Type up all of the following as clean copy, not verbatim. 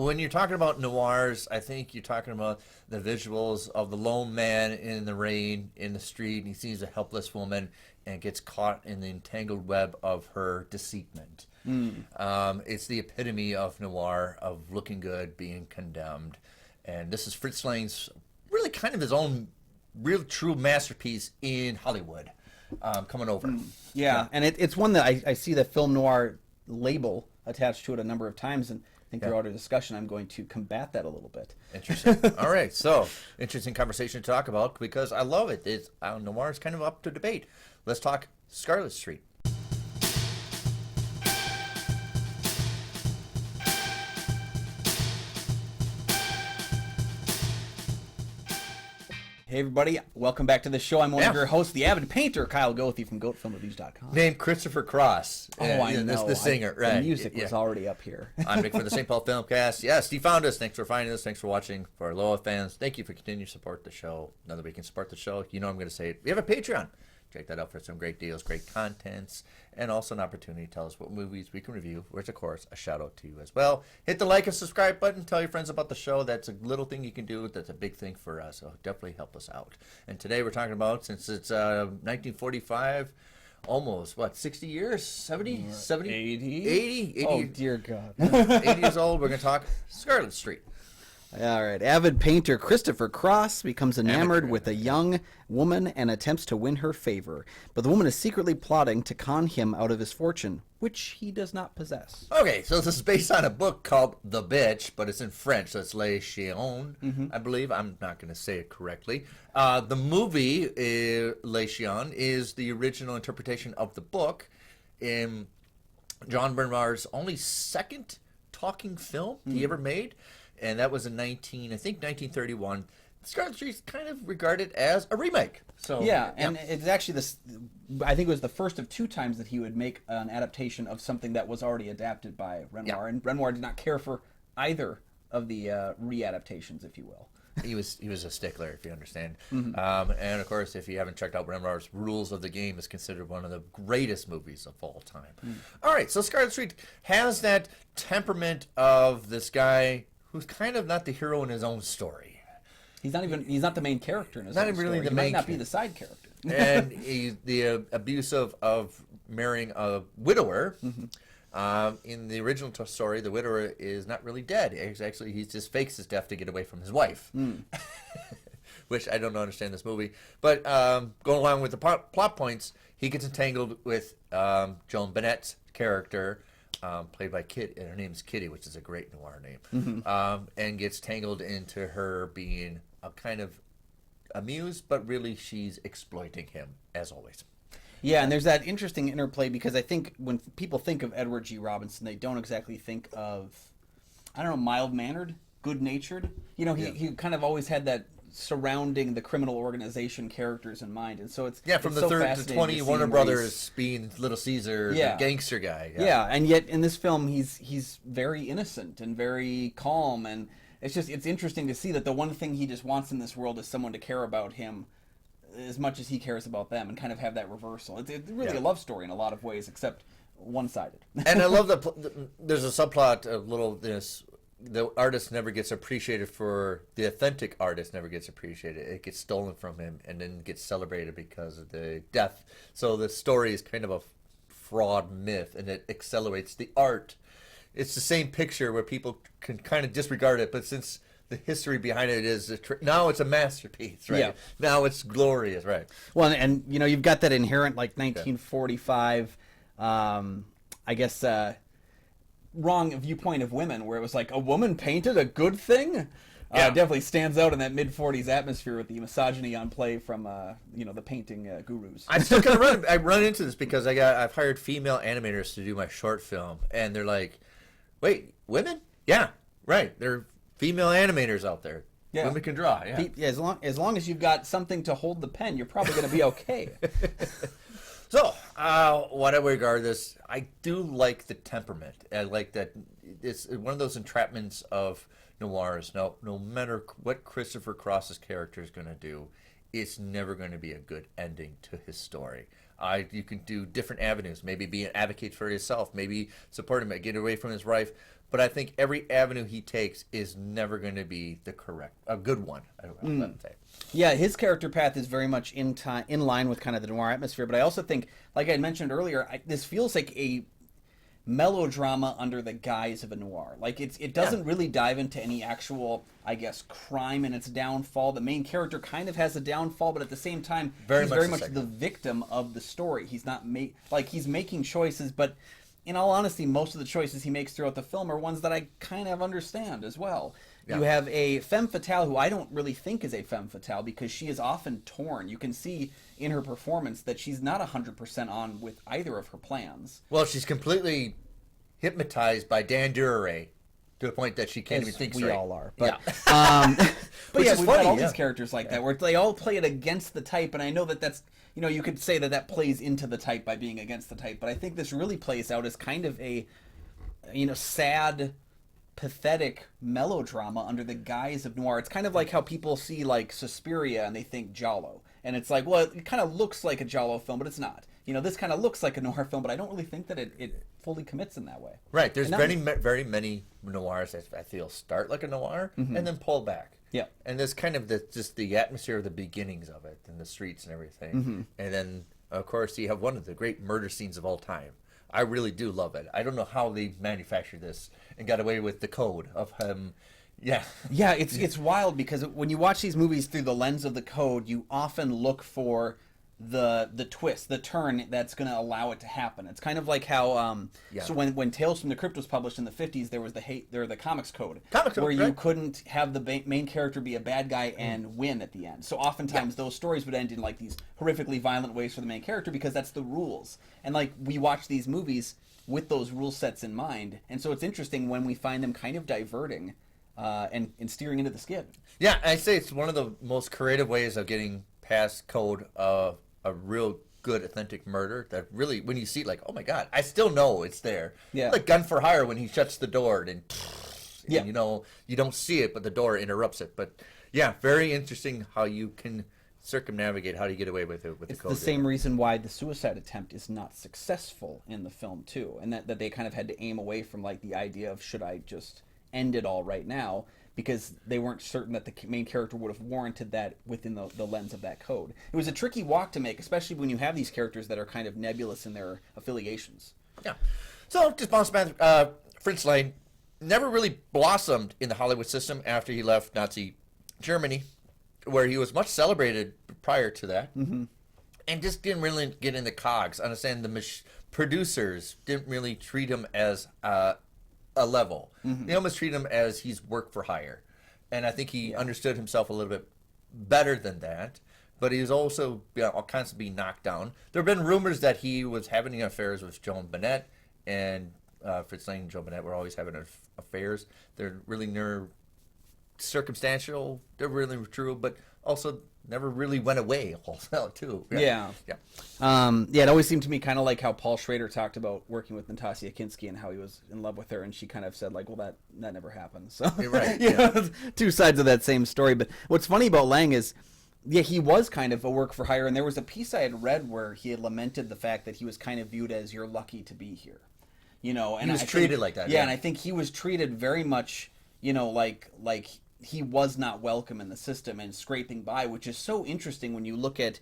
when you're talking about noirs, I think you're talking about the visuals of the lone man in the rain in the street, and he sees a helpless woman and gets caught in the entangled web of her deceitment. It's the epitome of noir, of looking good, being condemned. And this is Fritz Lang's really kind of his own real true masterpiece in Hollywood coming over. Yeah, and it's one that I see the film noir label attached to it a number of times, and I think throughout our discussion I'm going to combat that a little bit. Interesting. All right, so interesting conversation to talk about because I love it. It's, noir is kind of up to debate. Let's talk Scarlet Street. Hey everybody, welcome back to the show. I'm one of your hosts, the avid painter, Kyle Goethe from GoatFilmReviews.com. Named Christopher Cross. I know. The singer, right. The music was already up here. I'm Nick for the St. Paul Filmcast. Yeah, Steve found us. Thanks for finding us. Thanks for watching. For our Loa fans, thank you for continuing to support the show. Now that we can support the show, you know I'm going to say it. We have a Patreon. Check that out for some great deals, great contents, and also an opportunity to tell us what movies we can review, which, of course, a shout-out to you as well. Hit the like and subscribe button. Tell your friends about the show. That's a little thing you can do. That's a big thing for us, so definitely help us out. And today we're talking about, since it's 1945, almost, 60 years? 70? 80? Oh, dear God. 80 years old. We're going to talk Scarlet Street. All right. Avid painter Christopher Cross becomes enamored with a young woman and attempts to win her favor. But the woman is secretly plotting to con him out of his fortune, which he does not possess. Okay, so this is based on a book called The Bitch, but it's in French, so it's Les Chiens, I believe. I'm not going to say it correctly. The movie, Les Chiens, is the original interpretation of the book in John Bernard's only second talking film he ever made. And that was in 1931. Scarlet Street is kind of regarded as a remake. So yeah, and it's actually this. I think it was the first of two times that he would make an adaptation of something that was already adapted by Renoir, and Renoir did not care for either of the re-adaptations, if you will. He was a stickler, if you understand. And of course, if you haven't checked out Renoir's Rules of the Game, is considered one of the greatest movies of all time. All right, so Scarlet Street has that temperament of this guy who's kind of not the hero in his own story. He's not the main character in his own not really story. The he main might not be the side character. And the abuse of marrying a widower. In the original story, the widower is not really dead. Actually, he just fakes his death to get away from his wife. Which I don't understand this movie. But going along with the plot points, he gets entangled with Joan Bennett's character, played by Kitty. Her name's Kitty, which is a great noir name, and gets tangled into her being a kind of amused, but really she's exploiting him, as always. Yeah, and there's that interesting interplay, because I think when people think of Edward G. Robinson, they don't exactly think of, mild-mannered, good-natured. You know, he kind of always had that surrounding the criminal organization characters in mind, and so it's from it's the so 3rd to 20 Warner Brothers being Little Caesar, the gangster guy. Yeah, and yet in this film he's very innocent and very calm, and it's interesting to see that the one thing he just wants in this world is someone to care about him as much as he cares about them, and kind of have that reversal. It's really a love story in a lot of ways, except one-sided. And I love there's a subplot of the artist never gets appreciated for the authentic artist never gets appreciated. It gets stolen from him and then gets celebrated because of the death. So the story is kind of a fraud myth, and it accelerates the art. It's the same picture where people can kind of disregard it, but since the history behind it is now it's a masterpiece, right? Yeah. Now it's glorious, right? Well, and you've got that inherent 1945, I guess. Wrong viewpoint of women, where it was like a woman painted a good thing. Definitely stands out in that mid-40s atmosphere with the misogyny on play from the painting gurus. I still kind of run into this because I've hired female animators to do my short film, and they're like, "Wait, women? Yeah, right. There are female animators out there. Yeah. Women can draw. Yeah, as long as you've got something to hold the pen, you're probably going to be okay." So, what I regard this, I do like the temperament. I like that it's one of those entrapments of noirs. No matter what Christopher Cross's character is going to do, it's never going to be a good ending to his story. You can do different avenues. Maybe be an advocate for yourself. Maybe support him, get away from his wife. but I think every avenue he takes is never going to be a good one. I would say. Yeah, his character path is very much in line with kind of the noir atmosphere. But I also think, like I had mentioned earlier, this feels like a melodrama under the guise of a noir. Like it doesn't really dive into any actual, I guess, crime and its downfall. The main character kind of has a downfall, but at the same time, he's very much the victim of the story. He's not he's making choices, but in all honesty, most of the choices he makes throughout the film are ones that I kind of understand as well. Yeah. You have a femme fatale who I don't really think is a femme fatale because she is often torn. You can see in her performance that she's not 100% on with either of her plans. Well, she's completely hypnotized by Dan Duray to the point that she can't even think straight. We all are. But, but yeah, we've got all these characters like that where they all play it against the type, and I know that's, you could say that plays into the type by being against the type, but I think this really plays out as kind of a, sad, pathetic melodrama under the guise of noir. It's kind of like how people see like Suspiria and they think Giallo, and it's like, well, it kind of looks like a Giallo film, but it's not. This kind of looks like a noir film, but I don't really think that it fully commits in that way. Right. There's very many noirs that I feel start like a noir and then pull back. Yeah. And there's kind of just the atmosphere of the beginnings of it and the streets and everything. And then, of course, you have one of the great murder scenes of all time. I really do love it. I don't know how they manufactured this and got away with the code of him. Yeah. Yeah, it's wild because when you watch these movies through the lens of the code, you often look for the twist, the turn that's going to allow it to happen. It's kind of like how so when Tales from the Crypt was published in the 50s, there was the comics code where you couldn't have the main character be a bad guy and win at the end. So oftentimes those stories would end in like these horrifically violent ways for the main character because that's the rules. And like we watch these movies with those rule sets in mind, and so it's interesting when we find them kind of diverting and steering into the skid. Yeah, I say it's one of the most creative ways of getting past code of a real good authentic murder that really, when you see it, like, oh my god, I still know it's there. Yeah. Like Gun for Hire when he shuts the door and you don't see it, but the door interrupts it. But yeah, very interesting how you can circumnavigate, how do you get away with it with the code. It's the same reason why the suicide attempt is not successful in the film too, and that they kind of had to aim away from like the idea of should I just end it all right now, because they weren't certain that the main character would have warranted that within the lens of that code. It was a tricky walk to make, especially when you have these characters that are kind of nebulous in their affiliations. Yeah. So, just bounce back, Fritz Lang never really blossomed in the Hollywood system after he left Nazi Germany, where he was much celebrated prior to that, and just didn't really get in the cogs. Understand the producers didn't really treat him as a level. They almost treat him as he's work for hire, and I think he understood himself a little bit better than that. But he was also constantly being knocked down. There have been rumors that he was having affairs with Joan Bennett, and Fritz Lang and Joan Bennett were always having affairs. They're really circumstantial. They're really true, but also never really went away wholesale too. Yeah. It always seemed to me kind of like how Paul Schrader talked about working with Natasha Kinski and how he was in love with her, and she kind of said like, well, that never happened. So you're right. Two sides of that same story. But what's funny about Lang is, he was kind of a work for hire, and there was a piece I had read where he had lamented the fact that he was kind of viewed as, you're lucky to be here. And he was treated like that. Yeah, and I think he was treated very much, like he was not welcome in the system and scraping by, which is so interesting when you look at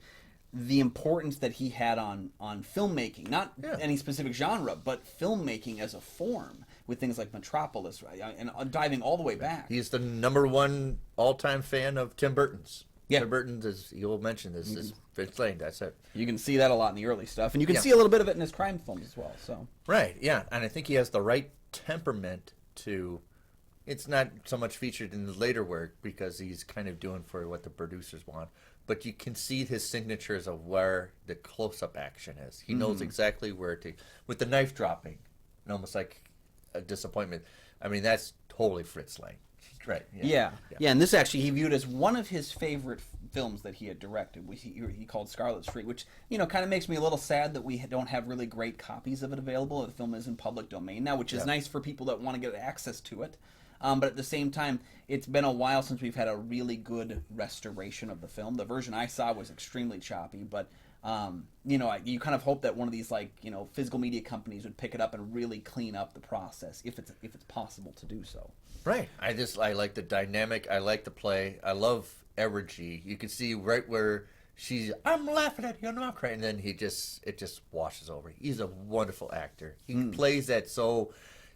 the importance that he had on filmmaking, not any specific genre, but filmmaking as a form with things like Metropolis, right? And diving all the way back. He's the #1 all-time fan of Tim Burton's. Yeah. Tim Burton's, as you'll mention, is Fritz Lang. That's it. You can see that a lot in the early stuff, and you can see a little bit of it in his crime films as well. So right, yeah, and I think he has the right temperament to. It's not so much featured in the later work because he's kind of doing for what the producers want, but you can see his signatures of where the close-up action is. He knows exactly where to, with the knife dropping, and almost like a disappointment. I mean, that's totally Fritz Lang. Right. Yeah, and this actually he viewed as one of his favorite films that he had directed, which he called Scarlet Street, which kind of makes me a little sad that we don't have really great copies of it available. The film is in public domain now, which is nice for people that want to get access to it. But at the same time, it's been a while since we've had a really good restoration of the film. The version I saw was extremely choppy, but you kind of hope that one of these physical media companies would pick it up and really clean up the process if it's possible to do so. Right. I like the dynamic. I like the play. I love Edward G. You can see right where I'm laughing at you, I'm not crying, and then it just washes over. He's a wonderful actor. He plays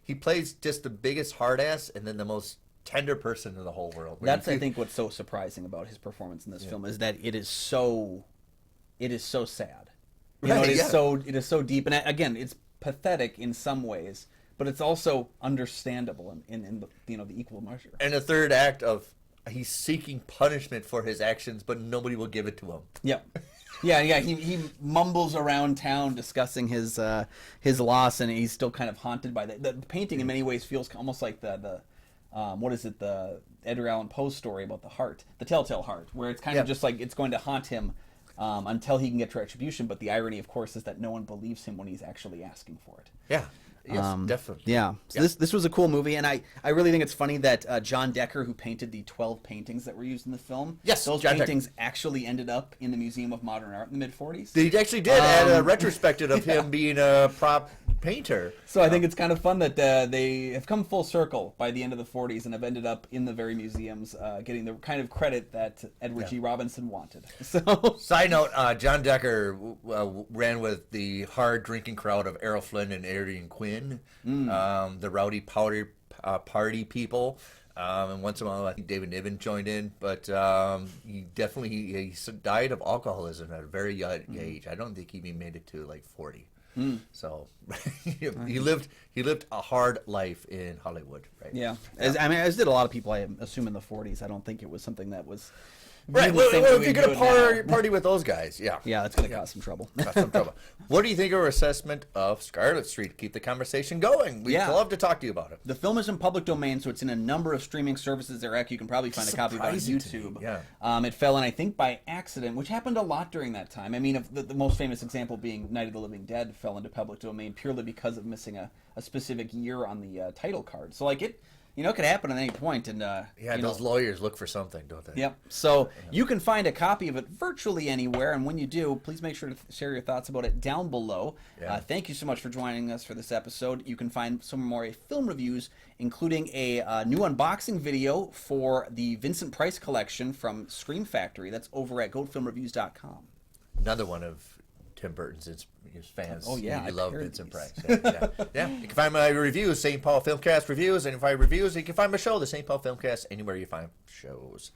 he plays just the biggest hard ass and then the most tender person in the whole world. That's I think what's so surprising about his performance in this film is that it is so sad. It is so deep, and again, it's pathetic in some ways, but it's also understandable in the equal measure. And the third act of he's seeking punishment for his actions, but nobody will give it to him. Yep. Yeah. He mumbles around town discussing his loss, and he's still kind of haunted by that. The painting in many ways feels almost like the Edgar Allan Poe story about the heart, the telltale heart, where it's kind of just like it's going to haunt him until he can get retribution. But the irony, of course, is that no one believes him when he's actually asking for it. Yeah. Yes, definitely. Yeah. So this was a cool movie, and I really think it's funny that John Decker, who painted the 12 paintings that were used in the film, those John paintings actually ended up in the Museum of Modern Art in the mid-40s. He actually did add a retrospective of him being a prop painter. So I think it's kind of fun that they have come full circle by the end of the 40s and have ended up in the very museums getting the kind of credit that Edward G. Robinson wanted. So, side note, John Decker ran with the hard drinking crowd of Errol Flynn and Adrian Quinn, the rowdy party people. And once in a while, I think David Niven joined in, but he died of alcoholism at a very young age. I don't think he even made it to like 40. So he lived a hard life in Hollywood, right? Yeah. As did a lot of people, I assume, in the 40s. I don't think it was something that was right. Well, if you're gonna party with those guys, yeah, that's gonna cause some trouble. What do you think of our assessment of Scarlet Street? Keep the conversation going. We'd love to talk to you about it. The film is in public domain, so it's in a number of streaming services. You can probably find a copy of it on YouTube. It fell in, I think, by accident, which happened a lot during that time. I mean, the most famous example being Night of the Living Dead fell into public domain purely because of missing a specific year on the title card. So it could happen at any point. And those lawyers look for something, don't they? Yep. So you can find a copy of it virtually anywhere, and when you do, please make sure to share your thoughts about it down below. Thank you so much for joining us for this episode. You can find some more film reviews, including a new unboxing video for the Vincent Price collection from Scream Factory. That's over at goatfilmreviews.com. Another one of Tim Burton's his fans. Oh yeah, I love Vincent Price. Yeah. You can find my reviews, St. Paul Filmcast Reviews, and if I reviews, you can find my show, the St. Paul Filmcast, anywhere you find shows.